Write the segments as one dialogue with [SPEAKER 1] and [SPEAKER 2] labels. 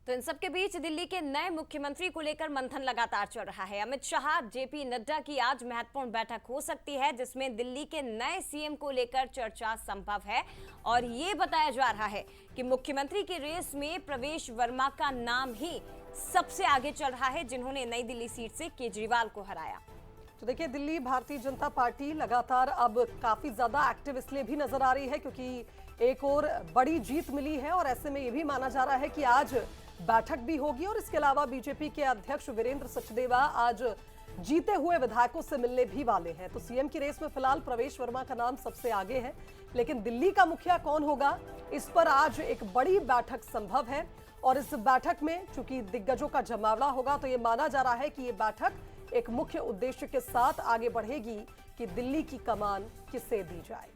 [SPEAKER 1] तो इन सबके बीच दिल्ली के नए मुख्यमंत्री को लेकर मंथन लगातार चल रहा है। अमित शाह, जेपी नड्डा की आज महत्वपूर्ण बैठक हो सकती है, जिसमें दिल्ली के नए सीएम को लेकर चर्चा संभव है। और ये बताया जा रहा है कि मुख्यमंत्री की रेस में प्रवेश वर्मा का नाम ही सबसे आगे चल रहा है, जिन्होंने नई दिल्ली सीट से केजरीवाल को हराया।
[SPEAKER 2] तो देखिए, दिल्ली भारतीय जनता पार्टी लगातार अब काफी ज्यादा एक्टिव इसलिए भी नजर आ रही है क्योंकि एक और बड़ी जीत मिली है और ऐसे में ये भी माना जा रहा है कि आज बैठक भी होगी। और इसके अलावा बीजेपी के अध्यक्ष वीरेंद्र सचदेवा आज जीते हुए विधायकों से मिलने भी वाले हैं। तो सीएम की रेस में फिलहाल प्रवेश वर्मा का नाम सबसे आगे है, लेकिन दिल्ली का मुखिया कौन होगा, इस पर आज एक बड़ी बैठक संभव है। और इस बैठक में चूंकि दिग्गजों का जमावड़ा होगा, तो ये माना जा रहा है कि ये बैठक एक मुख्य उद्देश्य के साथ आगे बढ़ेगी कि दिल्ली की कमान किसे दी जाए।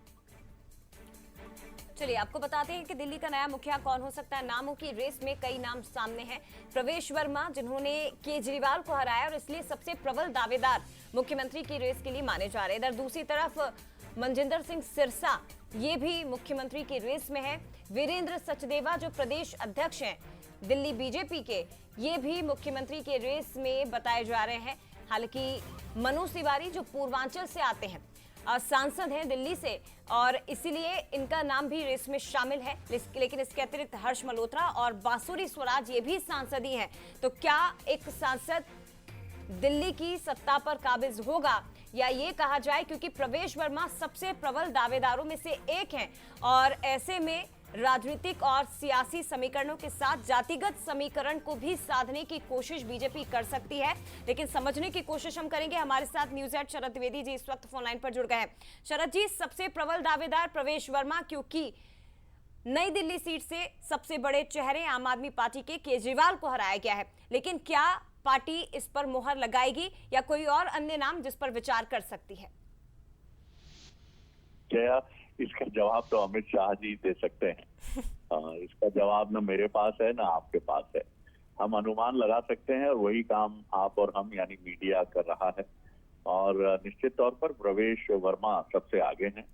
[SPEAKER 1] चलिए आपको बताते हैं कि दिल्ली का नया मुखिया कौन हो सकता है। नामों की रेस में कई नाम सामने हैं। प्रवेश वर्मा, जिन्होंने केजरीवाल को हराया और इसलिए सबसे प्रबल दावेदार मुख्यमंत्री की रेस के लिए माने जा रहे हैं। इधर दूसरी तरफ मनजिंदर सिंह सिरसा, ये भी मुख्यमंत्री की रेस में है। वीरेंद्र सचदेवा, जो प्रदेश अध्यक्ष हैं दिल्ली बीजेपी के, ये भी मुख्यमंत्री के रेस में बताए जा रहे हैं। हालांकि मनोज तिवारी, जो पूर्वांचल से आते हैं, सांसद हैं दिल्ली से, और इसीलिए इनका नाम भी रेस में शामिल है। लेकिन इसके अतिरिक्त हर्ष मल्होत्रा और बांसुरी स्वराज, ये भी सांसद ही हैं। तो क्या एक सांसद दिल्ली की सत्ता पर काबिज होगा, या ये कहा जाए क्योंकि प्रवेश वर्मा सबसे प्रबल दावेदारों में से एक हैं, और ऐसे में राजनीतिक और सियासी समीकरणों के साथ जातिगत समीकरण को भी साधने की कोशिश बीजेपी कर सकती है। लेकिन समझने की कोशिश हम करेंगे। हमारे साथ न्यूज हेड शरद द्विवेदी जी इस वक्त फोन लाइन पर जुड़ गए हैं। शरद जी, सबसे प्रबल दावेदार प्रवेश वर्मा, क्योंकि नई दिल्ली सीट से सबसे बड़े चेहरे आम आदमी पार्टी के केजरीवाल को हराया गया है, लेकिन क्या पार्टी इस पर मुहर लगाएगी या कोई और अन्य नाम जिस पर विचार कर सकती है?
[SPEAKER 3] जया, इसका जवाब तो अमित शाह जी दे सकते हैं। इसका जवाब ना मेरे पास है ना आपके पास है। हम अनुमान लगा सकते हैं और वही काम आप और हम यानी मीडिया कर रहा है। और निश्चित तौर पर प्रवेश वर्मा सबसे आगे हैं।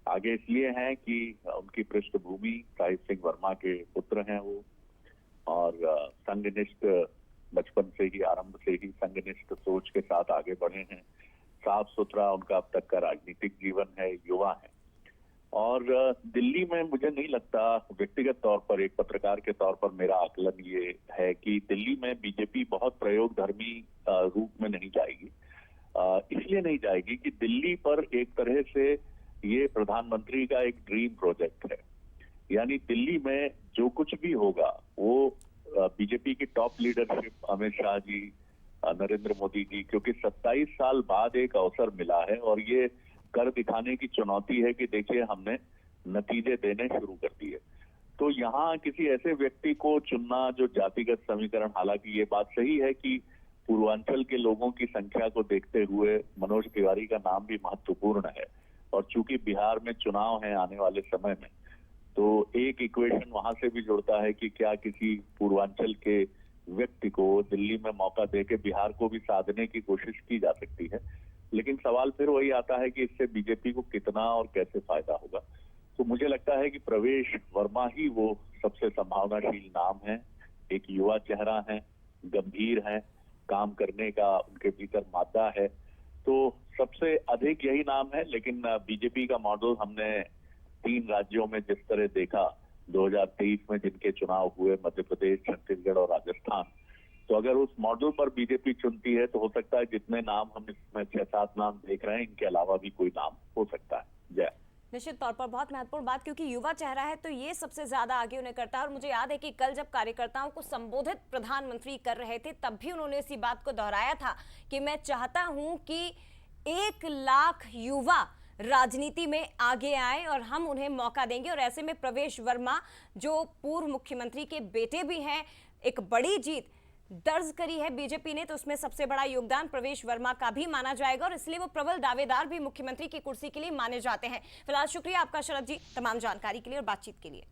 [SPEAKER 3] आगे इसलिए हैं कि उनकी पृष्ठभूमि साहिब सिंह वर्मा के पुत्र हैं वो, और संघनिष्ठ बचपन से ही, आरंभ से ही संघनिष्ठ सोच के साथ आगे बढ़े हैं। साफ सुथरा उनका अब तक का राजनीतिक जीवन है, युवा है। और दिल्ली में मुझे नहीं लगता, व्यक्तिगत तौर पर एक पत्रकार के तौर पर मेरा आकलन ये है कि दिल्ली में बीजेपी बहुत प्रयोगधर्मी रूप में नहीं जाएगी। इसलिए नहीं जाएगी कि दिल्ली पर एक तरह से ये प्रधानमंत्री का एक ड्रीम प्रोजेक्ट है। यानी दिल्ली में जो कुछ भी होगा वो बीजेपी की टॉप लीडरशिप, अमित शाह जी, नरेंद्र मोदी जी, क्योंकि 27 साल बाद एक अवसर मिला है और ये कर दिखाने की चुनौती है कि देखिए हमने नतीजे देने शुरू कर दिए। तो यहाँ किसी ऐसे व्यक्ति को चुनना जो जातिगत समीकरण, हालांकि ये बात सही है कि पूर्वांचल के लोगों की संख्या को देखते हुए मनोज तिवारी का नाम भी महत्वपूर्ण है। और चूंकि बिहार में चुनाव है आने वाले समय में, तो एक इक्वेशन वहां से भी जुड़ता है कि क्या किसी पूर्वांचल के व्यक्ति को दिल्ली में मौका देके बिहार को भी साधने की कोशिश की जा सकती है। लेकिन सवाल फिर वही आता है कि इससे बीजेपी को कितना और कैसे फायदा होगा। तो मुझे लगता है कि प्रवेश वर्मा ही वो सबसे संभावनाशील नाम है। एक युवा चेहरा है, गंभीर है, काम करने का उनके भीतर मादा है, तो सबसे अधिक यही नाम है। लेकिन बीजेपी का मॉडल हमने 3 राज्यों में जिस तरह देखा, 2023 में जिनके चुनाव हुए, मध्य प्रदेश, छत्तीसगढ़ और राजस्थान, तो अगर उस मॉडल पर बीजेपी चुनती है तो हो सकता है जितने नाम हम इसमें 6-7 नाम देख रहे हैं, इनके अलावा भी कोई नाम हो सकता है। जय।
[SPEAKER 1] निश्चित तौर पर बहुत महत्वपूर्ण बात, क्योंकि युवा चेहरा है तो ये सबसे ज्यादा आगे उन्हें करता है। और मुझे याद है कि कल जब कार्यकर्ताओं को संबोधित प्रधानमंत्री कर रहे थे, तब भी उन्होंने इसी बात को दोहराया था कि मैं चाहता हूं कि 1 लाख युवा राजनीति में आगे आए और हम उन्हें मौका देंगे। और ऐसे में प्रवेश वर्मा, जो पूर्व मुख्यमंत्री के बेटे भी हैं, एक बड़ी जीत दर्ज करी है बीजेपी ने, तो उसमें सबसे बड़ा योगदान प्रवेश वर्मा का भी माना जाएगा और इसलिए वो प्रबल दावेदार भी मुख्यमंत्री की कुर्सी के लिए माने जाते हैं। फिलहाल शुक्रिया आपका शरद जी, तमाम जानकारी के लिए और बातचीत के लिए।